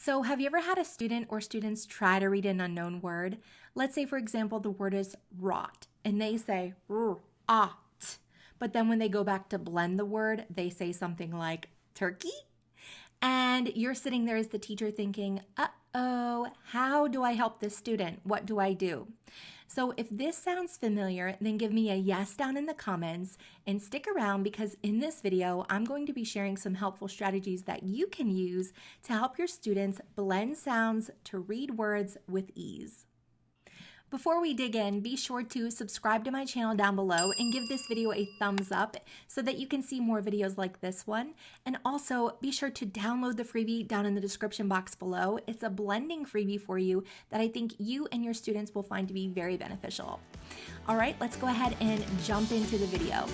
So have you ever had a student or students try to read an unknown word? Let's say, for example, the word is rot, and they say "ot," but then when they go back to blend the word, they say something like turkey. And you're sitting there as the teacher thinking, uh-oh, how do I help this student? What do I do? So if this sounds familiar, then give me a yes down in the comments and stick around, because in this video, I'm going to be sharing some helpful strategies that you can use to help your students blend sounds to read words with ease. Before we dig in, be sure to subscribe to my channel down below and give this video a thumbs up so that you can see more videos like this one. And also be sure to download the freebie down in the description box below. It's a blending freebie for you that I think you and your students will find to be very beneficial. All right, let's go ahead and jump into the video.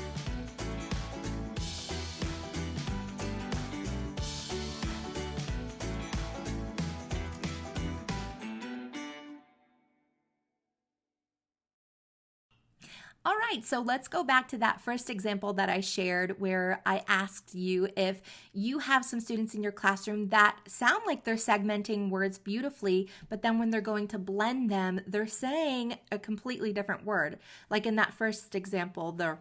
All right, so let's go back to that first example that I shared where I asked you if you have some students in your classroom that sound like they're segmenting words beautifully, but then when they're going to blend them, they're saying a completely different word. Like in that first example, the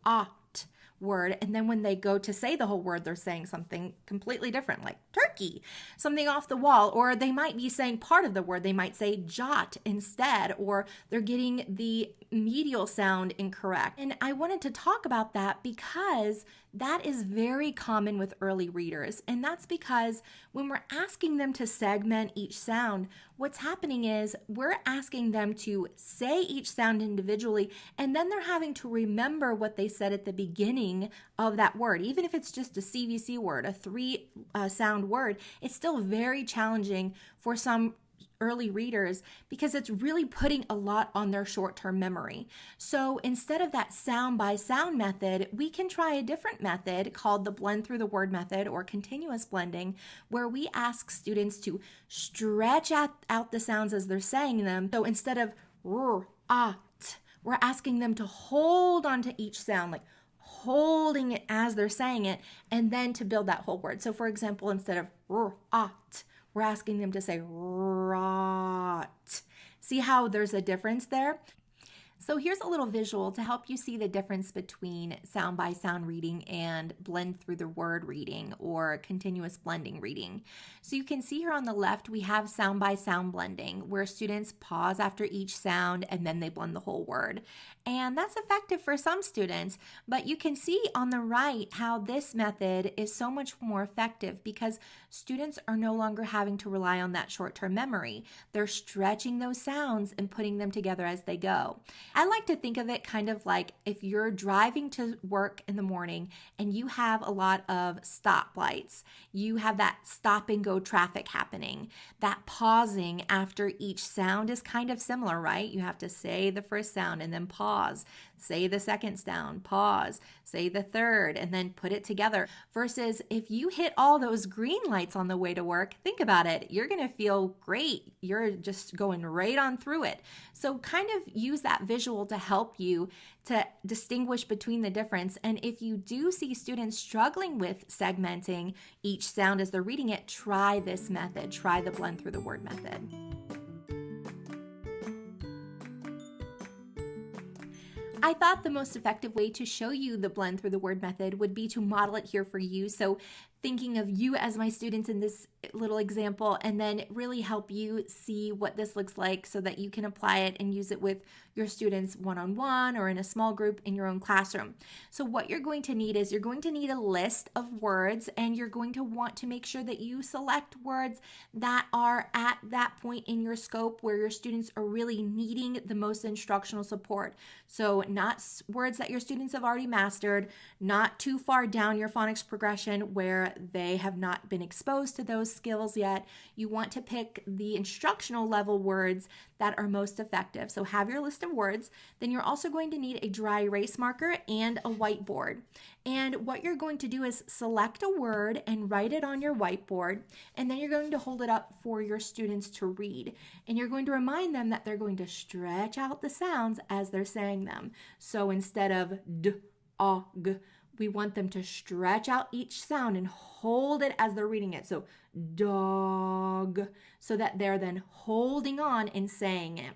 "ot" word, and then when they go to say the whole word, they're saying something completely different, like turkey, something off the wall, or they might be saying part of the word. They might say jot instead, or they're getting the medial sound incorrect. And I wanted to talk about that because that is very common with early readers. And that's because when we're asking them to segment each sound, what's happening is we're asking them to say each sound individually, and then they're having to remember what they said at the beginning of that word. Even if it's just a CVC word, a three sound word, it's still very challenging for some early readers because it's really putting a lot on their short-term memory. So instead of that sound by sound method, we can try a different method called the blend through the word method or continuous blending, where we ask students to stretch out the sounds as they're saying them. So instead of "ot," we're asking them to hold on to each sound, like holding it as they're saying it, and then to build that whole word. So for example, instead of "ot," we're asking them to say rot. See how there's a difference there? So here's a little visual to help you see the difference between sound by sound reading and blend through the word reading or continuous blending reading. So you can see here on the left, we have sound by sound blending, where students pause after each sound and then they blend the whole word. And that's effective for some students, but you can see on the right how this method is so much more effective because students are no longer having to rely on that short-term memory. They're stretching those sounds and putting them together as they go. I like to think of it kind of like if you're driving to work in the morning and you have a lot of stoplights. You have that stop and go traffic happening. That pausing after each sound is kind of similar, right? You have to say the first sound and then pause. Say the second sound, pause. Say the third, and then put it together. Versus if you hit all those green lights on the way to work, think about it. You're going to feel great. You're just going right on through it. So kind of use that visual to help you to distinguish between the difference. And if you do see students struggling with segmenting each sound as they're reading it, try this method. Try the blend through the word method. I thought the most effective way to show you the blend through the word method would be to model it here for you. So thinking of you as my students in this little example, and then really help you see what this looks like so that you can apply it and use it with your students one-on-one or in a small group in your own classroom. So what you're going to need is you're going to need a list of words, and you're going to want to make sure that you select words that are at that point in your scope where your students are really needing the most instructional support. So not words that your students have already mastered, not too far down your phonics progression where they have not been exposed to those skills yet. You want to pick the instructional level words that are most effective. So have your list of words. Then you're also going to need a dry erase marker and a whiteboard. And what you're going to do is select a word and write it on your whiteboard, and then you're going to hold it up for your students to read. And you're going to remind them that they're going to stretch out the sounds as they're saying them. So instead of d, og, we want them to stretch out each sound and hold it as they're reading it. So dog, so that they're then holding on and saying it.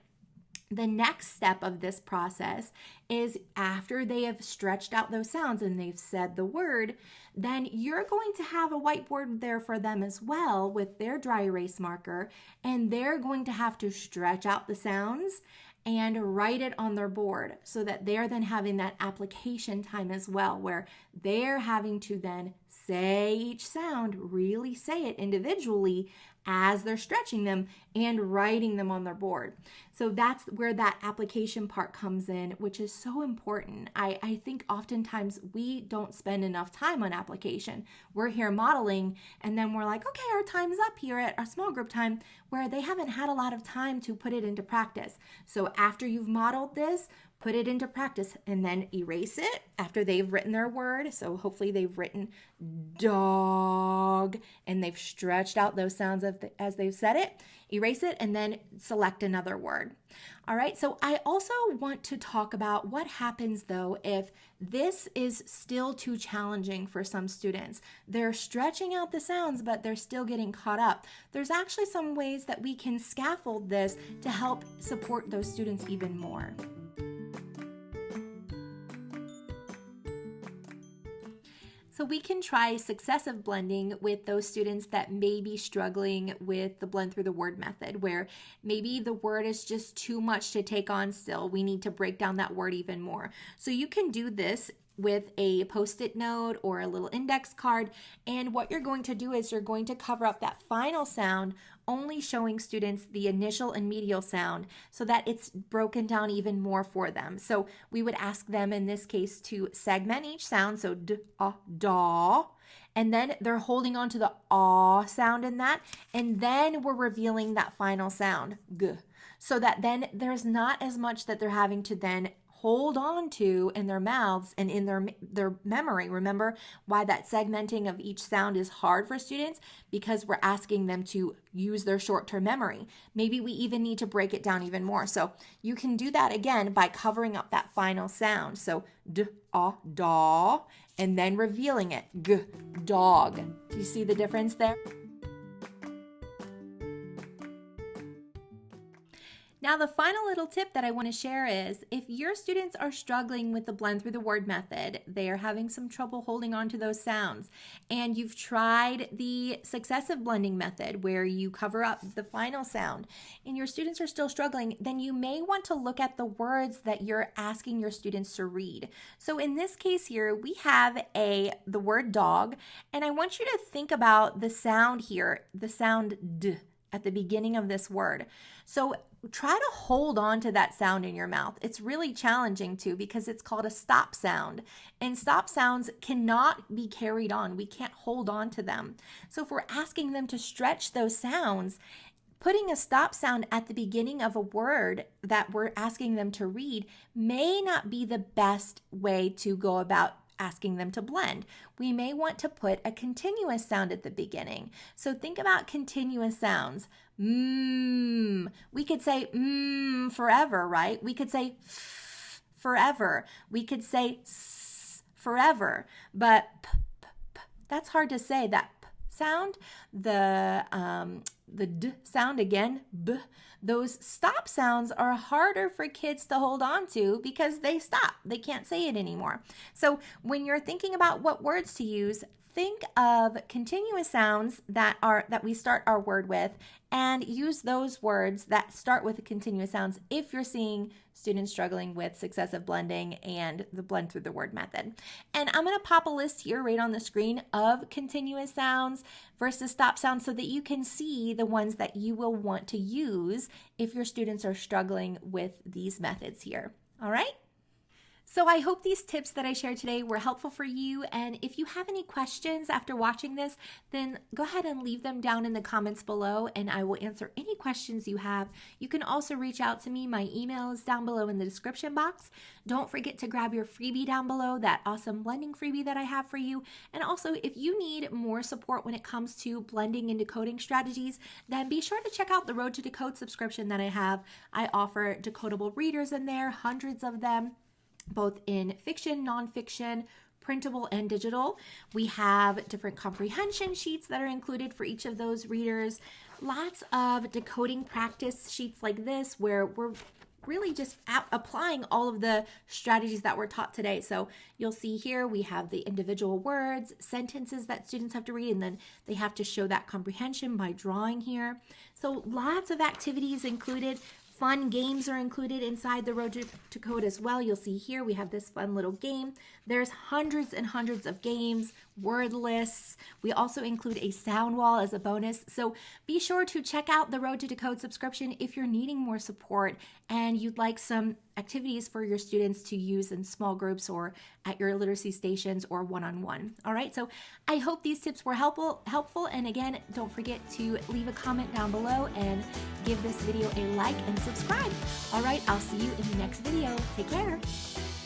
The next step of this process is after they have stretched out those sounds and they've said the word, then you're going to have a whiteboard there for them as well with their dry erase marker, and they're going to have to stretch out the sounds and write it on their board so that they're then having that application time as well, where they're having to then say each sound, really say it individually as they're stretching them and writing them on their board. So that's where that application part comes in, which is so important. I think oftentimes we don't spend enough time on application. We're here modeling, and then we're like, okay, our time's up here at our small group time, where they haven't had a lot of time to put it into practice. So after you've modeled this, put it into practice and then erase it after they've written their word. So hopefully they've written dog and they've stretched out those sounds as they've said it. Erase it and then select another word. All right, so I also want to talk about what happens though if this is still too challenging for some students. They're stretching out the sounds, but they're still getting caught up. There's actually some ways that we can scaffold this to help support those students even more. So we can try successive blending with those students that may be struggling with the blend through the word method, where maybe the word is just too much to take on still. We need to break down that word even more. So you can do this with a post-it note or a little index card, and what you're going to do is you're going to cover up that final sound, only showing students the initial and medial sound so that it's broken down even more for them. So we would ask them in this case to segment each sound, so d, da, and then they're holding on to the ah sound in that, and then we're revealing that final sound, g, so that then there's not as much that they're having to then hold on to in their mouths and in their memory. Remember why that segmenting of each sound is hard for students? Because we're asking them to use their short-term memory. Maybe we even need to break it down even more. So you can do that again by covering up that final sound. So d, da, and then revealing it, g, dog. Do you see the difference there? Now, the final little tip that I want to share is if your students are struggling with the blend through the word method, they are having some trouble holding on to those sounds, and you've tried the successive blending method where you cover up the final sound, and your students are still struggling, then you may want to look at the words that you're asking your students to read. So in this case here, we have the word dog, and I want you to think about the sound here, the sound d at the beginning of this word. So try to hold on to that sound in your mouth. It's really challenging too because it's called a stop sound, and stop sounds cannot be carried on. We can't hold on to them. So if we're asking them to stretch those sounds, putting a stop sound at the beginning of a word that we're asking them to read may not be the best way to go about asking them to blend. We may want to put a continuous sound at the beginning. So think about continuous sounds. We could say forever, right? We could say forever. We could say forever, but that's hard to say. That p sound, the d sound again, b. Those stop sounds are harder for kids to hold on to because they stop. They can't say it anymore. So when you're thinking about what words to use, think of continuous sounds that we start our word with, and use those words that start with the continuous sounds if you're seeing students struggling with successive blending and the blend through the word method. And I'm going to pop a list here right on the screen of continuous sounds versus stop sounds so that you can see the ones that you will want to use if your students are struggling with these methods here. All right? So I hope these tips that I shared today were helpful for you, and if you have any questions after watching this, then go ahead and leave them down in the comments below and I will answer any questions you have. You can also reach out to me. My email is down below in the description box. Don't forget to grab your freebie down below, that awesome blending freebie that I have for you. And also, if you need more support when it comes to blending and decoding strategies, then be sure to check out the Road to Decode subscription that I have. I offer decodable readers in there, hundreds of them, both in fiction, nonfiction, printable and digital. We have different comprehension sheets that are included for each of those readers. Lots of decoding practice sheets like this where we're really just applying all of the strategies that were taught today. So you'll see here we have the individual words, sentences that students have to read, and then they have to show that comprehension by drawing here. So lots of activities included. Fun games are included inside the Road to Code as well. You'll see here we have this fun little game. There's hundreds and hundreds of games, word lists. We also include a sound wall as a bonus. So be sure to check out the Road to Decode subscription if you're needing more support and you'd like some activities for your students to use in small groups or at your literacy stations or one-on-one. All right, so I hope these tips were helpful. And again, don't forget to leave a comment down below and give this video a like and subscribe. All right, I'll see you in the next video. Take care.